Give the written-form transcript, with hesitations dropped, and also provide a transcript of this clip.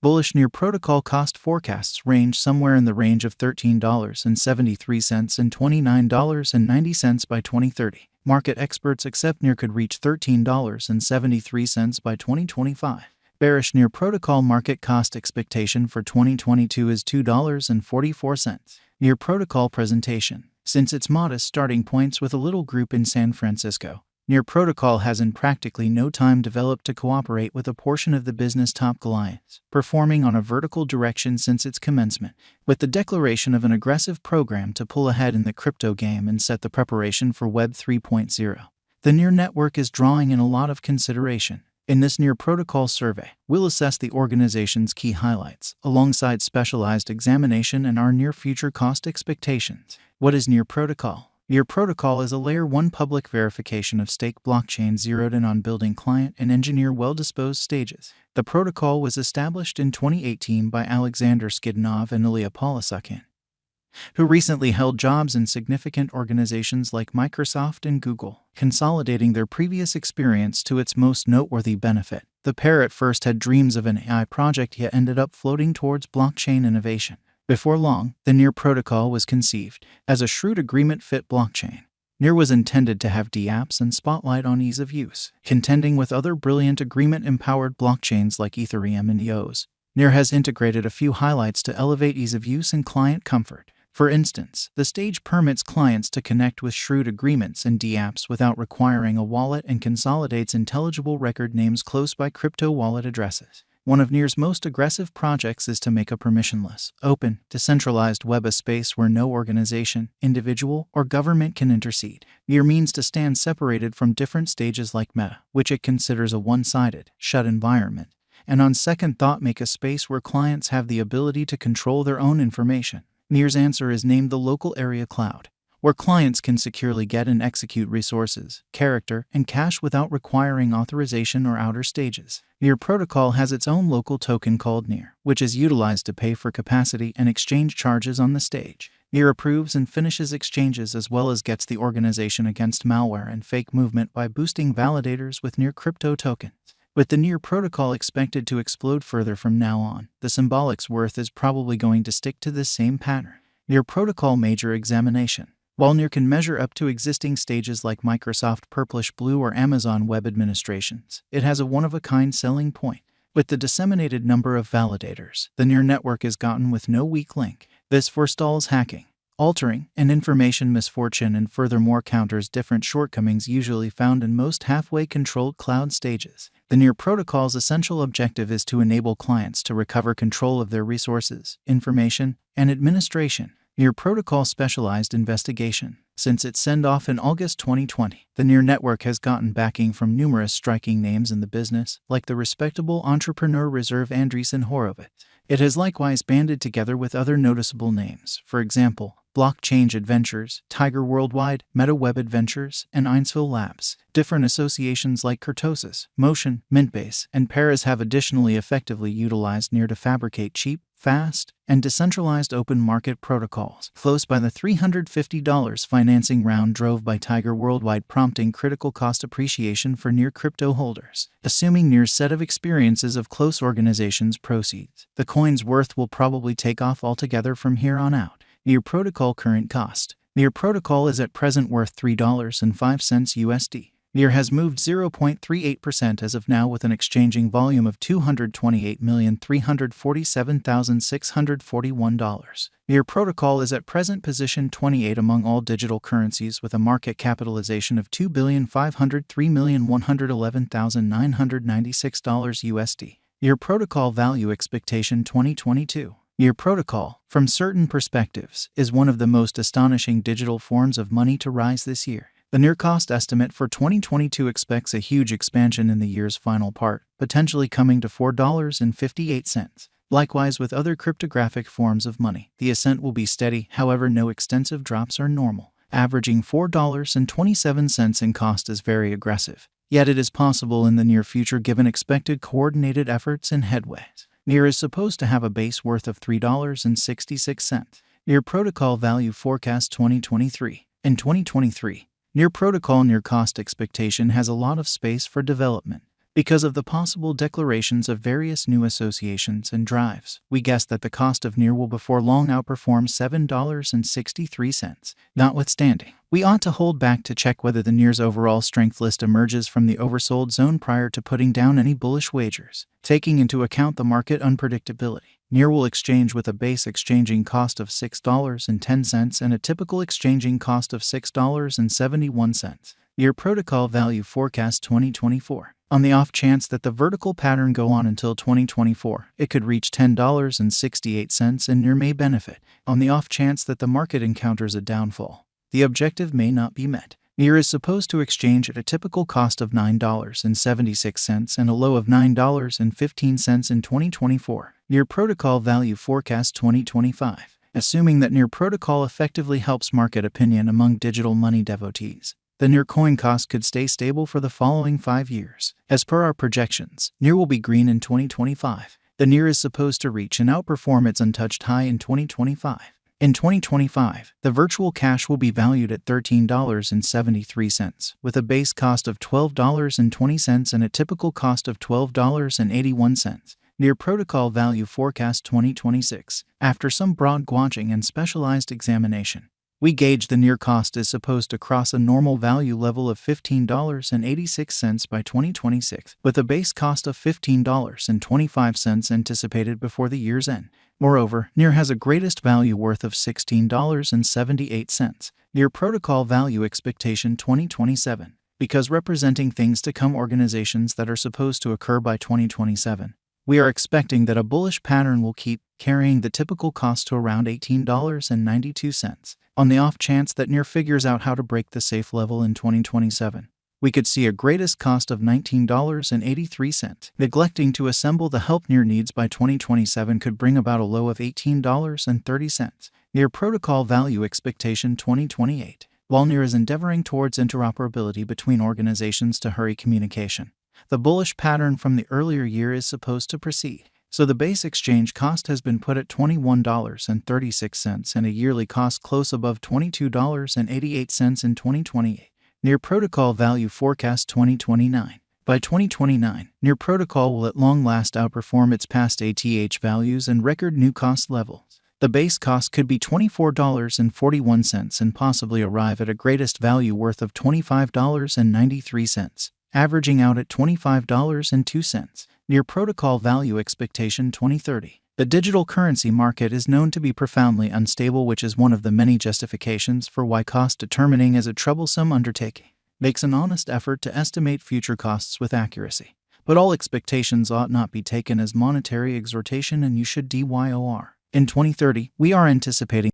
Bullish Near protocol cost forecasts range somewhere in the range of $13.73 and $29.90 by 2030. Market experts accept Near could reach $13.73 by 2025. Bearish Near protocol market cost expectation for 2022 is $2.44. Near protocol presentation. Since its modest starting points with a little group in San Francisco, Near protocol has in practically no time developed to cooperate with a portion of the business top clients, performing on a vertical direction since its commencement, with the declaration of an aggressive program to pull ahead in the crypto game and set the preparation for Web 3.0. The Near network is drawing in a lot of consideration. In this Near protocol survey, we'll assess the organization's key highlights, alongside specialized examination and our near future cost expectations. What is Near protocol? Near protocol is a Layer 1 public verification of stake blockchain zeroed in on building client and engineer well-disposed stages. The protocol was established in 2018 by Alexander Skidnov and Ilya Polisukhin, who recently held jobs in significant organizations like Microsoft and Google, consolidating their previous experience to its most noteworthy benefit. The pair at first had dreams of an AI project yet ended up floating towards blockchain innovation. Before long, the Near protocol was conceived as a shrewd agreement-fit blockchain. Near was intended to have dapps and spotlight on ease of use, contending with other brilliant agreement-empowered blockchains like Ethereum and EOS. Near has integrated a few highlights to elevate ease of use and client comfort. For instance, the stage permits clients to connect with shrewd agreements and dapps without requiring a wallet and consolidates intelligible record names close by crypto wallet addresses. One of Near's most aggressive projects is to make a permissionless, open, decentralized web a space where no organization, individual, or government can intercede. Near means to stand separated from different stages like Meta, which it considers a one-sided, shut environment, and on second thought make a space where clients have the ability to control their own information. Near's answer is named the local area cloud, where clients can securely get and execute resources, character, and cache without requiring authorization or outer stages. Near protocol has its own local token called Near, which is utilized to pay for capacity and exchange charges on the stage. Near approves and finishes exchanges as well as gets the organization against malware and fake movement by boosting validators with Near crypto tokens. With the Near protocol expected to explode further from now on, the symbolic's worth is probably going to stick to this same pattern. Near protocol major examination. While Near can measure up to existing stages like Microsoft Purplish Blue or Amazon Web Administrations, it has a one-of-a-kind selling point. With the disseminated number of validators, the Near network is gotten with no weak link. This forestalls hacking, altering, and information misfortune and furthermore counters different shortcomings usually found in most halfway controlled cloud stages. The Near protocol's essential objective is to enable clients to recover control of their resources, information, and administration. Near protocol specialized investigation. Since its send-off in August 2020, the Near network has gotten backing from numerous striking names in the business, like the respectable entrepreneur Reserve Andreessen Horowitz. It has likewise banded together with other noticeable names, for example, Blockchain Adventures, Tiger Worldwide, Meta Web Adventures, and Ainsville Labs. Different associations like Kurtosis, Motion, Mintbase, and Paras have additionally effectively utilized Near to fabricate cheap, fast, and decentralized open market protocols. Close by the $350 financing round drove by Tiger Worldwide, prompting critical cost appreciation for Near crypto holders. Assuming Near's set of experiences of close organizations proceeds, the coin's worth will probably take off altogether from here on out. Near protocol current cost. Near protocol is at present worth $3.05 USD. Near has moved 0.38% as of now with an exchanging volume of $228,347,641. Near protocol is at present position 28 among all digital currencies with a market capitalization of $2,503,111,996 USD. Near protocol value expectation 2022. Near protocol, from certain perspectives, is one of the most astonishing digital forms of money to rise this year. The Near cost estimate for 2022 expects a huge expansion in the year's final part, potentially coming to $4.58. Likewise with other cryptographic forms of money, the ascent will be steady, however no extensive drops are normal. Averaging $4.27 in cost is very aggressive, yet it is possible in the near future given expected coordinated efforts and headways. Near is supposed to have a base worth of $3.66. Near protocol value forecast 2023. In 2023, Near protocol Near cost expectation has a lot of space for development. Because of the possible declarations of various new associations and drives, we guess that the cost of NEAR will before long outperform $7.63. Notwithstanding, we ought to hold back to check whether the NEAR's overall strength list emerges from the oversold zone prior to putting down any bullish wagers. Taking into account the market unpredictability, NEAR will exchange with a base exchanging cost of $6.10 and a typical exchanging cost of $6.71. NEAR Protocol Value Forecast 2024. On the off chance that the vertical pattern go on until 2024, it could reach $10.68 and NEAR may benefit. On the off chance that the market encounters a downfall, the objective may not be met. NEAR is supposed to exchange at a typical cost of $9.76 and a low of $9.15 in 2024. NEAR Protocol Value Forecast 2025. Assuming that NEAR Protocol effectively helps market opinion among digital money devotees, the NEAR coin cost could stay stable for the following 5 years. As per our projections, NEAR will be green in 2025. The NEAR is supposed to reach and outperform its untouched high in 2025. In 2025, the virtual cash will be valued at $13.73, with a base cost of $12.20 and a typical cost of $12.81. NEAR Protocol Value Forecast 2026. After some broad gauging and specialized examination, we gauge the NEAR cost is supposed to cross a normal value level of $15.86 by 2026, with a base cost of $15.25 anticipated before the year's end. Moreover, NEAR has a greatest value worth of $16.78. NEAR Protocol Value Expectation 2027. Because representing things to come organizations that are supposed to occur by 2027, we are expecting that a bullish pattern will keep carrying the typical cost to around $18.92. On the off chance that NEAR figures out how to break the safe level in 2027, we could see a greatest cost of $19.83. Neglecting to assemble the help NEAR needs by 2027 could bring about a low of $18.30. NEAR Protocol Value Expectation 2028. While NEAR is endeavoring towards interoperability between organizations to hurry communication, the bullish pattern from the earlier year is supposed to proceed. So the base exchange cost has been put at $21.36 and a yearly cost close above $22.88 in 2028. NEAR Protocol Value Forecast 2029. By 2029, NEAR Protocol will at long last outperform its past ATH values and record new cost levels. The base cost could be $24.41 and possibly arrive at a greatest value worth of $25.93, averaging out at $25.02. NEAR Protocol Value Expectation 2030. The digital currency market is known to be profoundly unstable, which is one of the many justifications for why cost determining is a troublesome undertaking. Makes an honest effort to estimate future costs with accuracy. But all expectations ought not be taken as monetary exhortation, and you should DYOR. In 2030, we are anticipating